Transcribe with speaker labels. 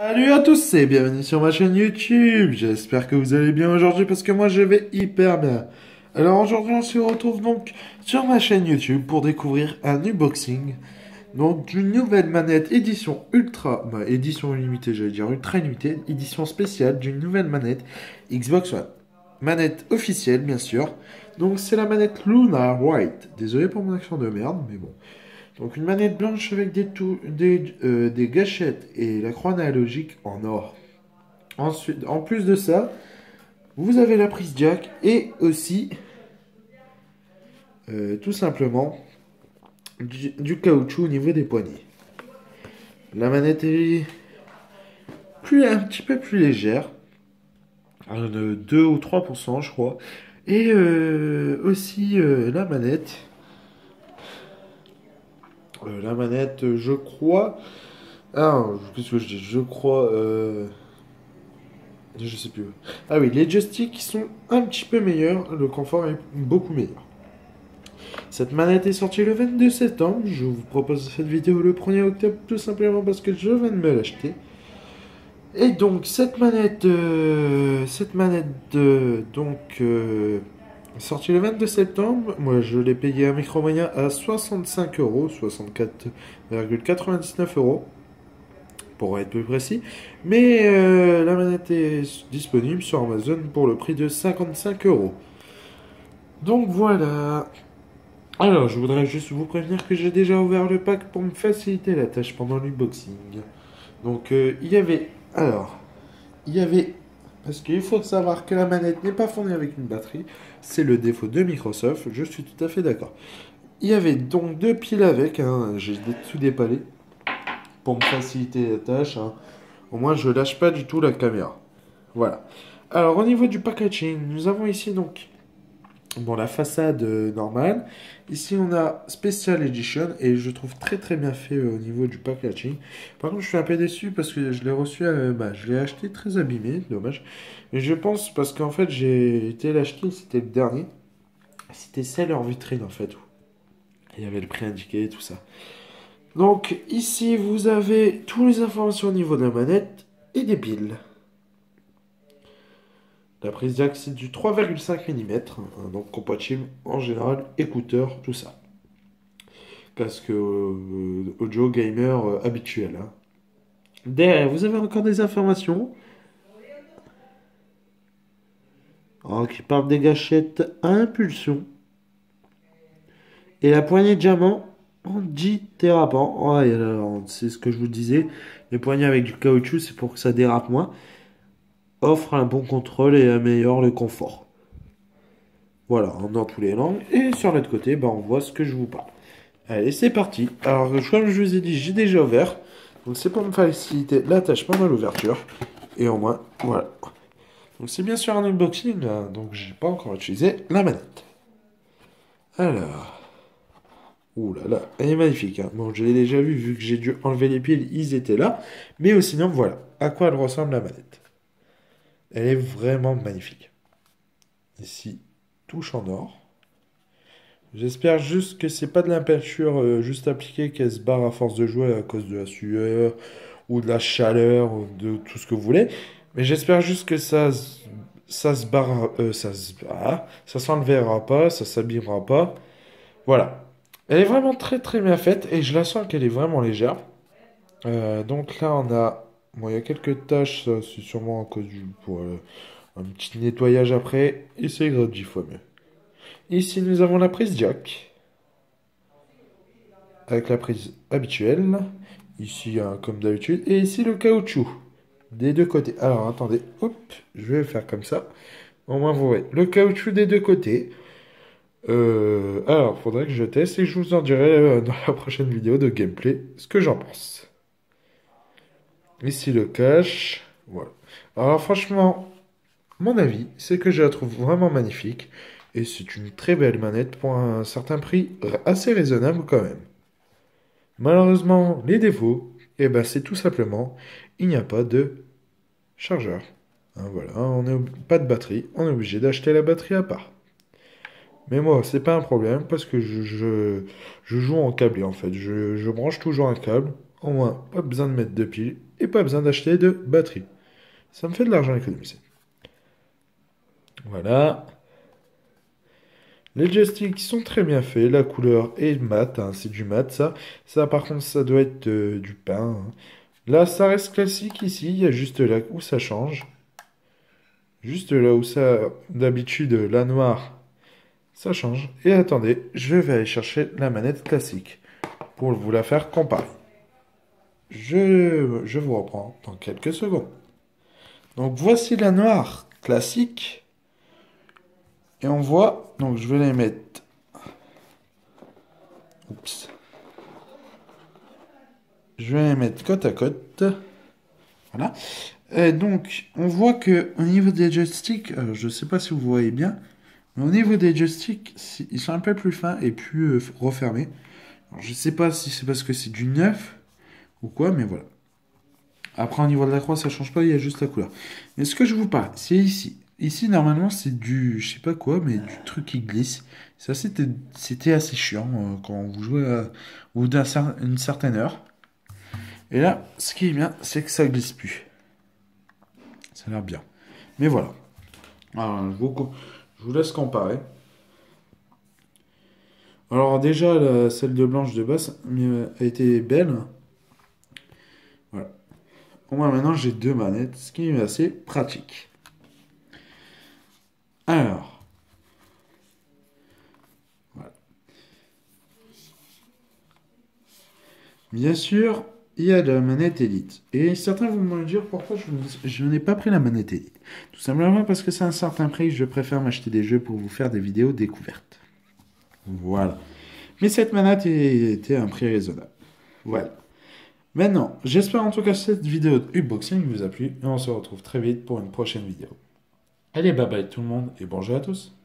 Speaker 1: Salut à tous et bienvenue sur ma chaîne YouTube. J'espère que vous allez bien aujourd'hui parce que moi je vais hyper bien. Alors aujourd'hui on se retrouve donc sur ma chaîne YouTube pour découvrir un unboxing donc d'une nouvelle manette édition édition limitée, j'allais dire ultra limitée, édition spéciale d'une nouvelle manette Xbox One. Manette officielle bien sûr. Donc c'est la manette Luna White. Désolé pour mon accent de merde mais bon. Donc une manette blanche avec des gâchettes et la croix analogique en or. Ensuite, en plus de ça, vous avez la prise jack et aussi, tout simplement, du caoutchouc au niveau des poignets. La manette est un petit peu plus légère, de 2 ou 3% je crois. Et aussi la manette, je crois. Ah, qu'est-ce que je dis? Je crois. Je sais plus. Ah oui, les joysticks sont un petit peu meilleurs, le confort est beaucoup meilleur. Cette manette est sortie le 22 septembre, je vous propose cette vidéo le 1er octobre tout simplement parce que je viens de me l'acheter. Et donc sortie le 22 septembre, moi je l'ai payé à Micromania à 65 euros, 64,99 € pour être plus précis. Mais la manette est disponible sur Amazon pour le prix de 55 euros. Donc voilà. Alors, je voudrais juste vous prévenir que j'ai déjà ouvert le pack pour me faciliter la tâche pendant l'unboxing. Donc, il y avait, parce qu'il faut savoir que la manette n'est pas fournie avec une batterie, c'est le défaut de Microsoft, je suis tout à fait d'accord. Il y avait donc deux piles avec, hein, j'ai tout dépallé pour me faciliter la tâche, hein. Au moins, je lâche pas du tout la caméra. Voilà. Alors, au niveau du packaging, nous avons ici donc bon, la façade normale. Ici, on a Special Edition et je trouve très très bien fait au niveau du packaging. Par contre, je suis un peu déçu parce que je l'ai reçu, je l'ai acheté très abîmé, dommage. Et je pense parce qu'en fait, j'ai été l'acheter, c'était le dernier. C'était celle en vitrine en fait. Il y avait le prix indiqué et tout ça. Donc, ici, vous avez toutes les informations au niveau de la manette et des piles. La prise jack, c'est du 3,5 mm, donc compatible en général, écouteurs, tout ça. Casque audio gamer habituel, hein. Derrière, vous avez encore des informations qui parlent des gâchettes à impulsion et la poignée de diamant anti-dérapant. Ouais, alors, c'est ce que je vous disais. Les poignées avec du caoutchouc, c'est pour que ça dérape moins. Offre un bon contrôle et améliore le confort. Voilà, dans tous les langues. Et sur l'autre côté, on voit ce que je vous parle. Allez, c'est parti. Alors, comme je vous ai dit, j'ai déjà ouvert. Donc, c'est pour me faciliter la tâche pendant l'ouverture. Et au moins, voilà. Donc, c'est bien sûr un unboxing, hein, donc j'ai pas encore utilisé la manette. Alors, ouh là là, elle est magnifique, hein. Bon, je l'ai déjà vu que j'ai dû enlever les piles, ils étaient là. Mais sinon, voilà à quoi elle ressemble la manette. Elle est vraiment magnifique. Ici, touche en or. J'espère juste que c'est pas de la peinture juste appliquée qu'elle se barre à force de jouer à cause de la sueur ou de la chaleur ou de tout ce que vous voulez. Mais j'espère juste que ça se barre, ça s'enlèvera pas, ça s'abîmera pas. Voilà. Elle est vraiment très très bien faite et je la sens qu'elle est vraiment légère. Donc là on a, bon il y a quelques taches, ça, c'est sûrement à cause pour un petit nettoyage après et c'est grave 10 fois mieux. Ici nous avons la prise jack avec la prise habituelle. Ici, hein, comme d'habitude. Et ici, le caoutchouc. Des deux côtés. Alors, attendez. Hop, je vais faire comme ça. Au moins, vous voyez. Le caoutchouc des deux côtés. Alors, faudrait que je teste et je vous en dirai dans la prochaine vidéo de gameplay ce que j'en pense. Ici, le cache. Voilà. Alors, franchement, mon avis, c'est que je la trouve vraiment magnifique. Et c'est une très belle manette pour un certain prix assez raisonnable quand même. Malheureusement, les défauts, c'est tout simplement, il n'y a pas de chargeur. Hein, voilà, on n'a pas de batterie, on est obligé d'acheter la batterie à part. Mais moi, c'est pas un problème parce que je joue en câblé en fait. Je branche toujours un câble, au moins pas besoin de mettre de piles et pas besoin d'acheter de batterie. Ça me fait de l'argent économisé. Voilà. Les joysticks sont très bien faits, la couleur est mat, hein, c'est du mat ça. Ça par contre ça doit être du pain, hein. Là ça reste classique ici, il y a juste là où ça change. Juste là où ça, d'habitude la noire, ça change. Et attendez, je vais aller chercher la manette classique pour vous la faire comparer. Je vous reprends dans quelques secondes. Donc voici la noire classique. Et on voit, donc je vais les mettre. Oups. Je vais les mettre côte à côte. Voilà. Et donc, on voit que au niveau des joysticks, je ne sais pas si vous voyez bien, mais au niveau des joysticks, ils sont un peu plus fins et plus refermés. Alors, je ne sais pas si c'est parce que c'est du neuf ou quoi, mais voilà. Après, au niveau de la croix, ça change pas, il y a juste la couleur. Mais ce que je vous parle, c'est ici. Ici, normalement, c'est du, je sais pas quoi, mais du truc qui glisse. Ça, c'était assez chiant quand vous jouez au bout d'une certaine heure. Et là, ce qui est bien, c'est que ça glisse plus. Ça a l'air bien. Mais voilà. Alors, je vous laisse comparer. Alors déjà, celle de blanche de base a été belle. Voilà. Au moins maintenant, j'ai deux manettes, ce qui est assez pratique. Alors, voilà. Bien sûr, il y a la manette Elite. Et certains vont me dire pourquoi je n'ai pas pris la manette Elite. Tout simplement parce que c'est un certain prix, je préfère m'acheter des jeux pour vous faire des vidéos découvertes. Voilà. Mais cette manette était à un prix raisonnable. Voilà. Maintenant, j'espère en tout cas que cette vidéo de unboxing vous a plu et on se retrouve très vite pour une prochaine vidéo. Allez, bye bye tout le monde et bonjour à tous.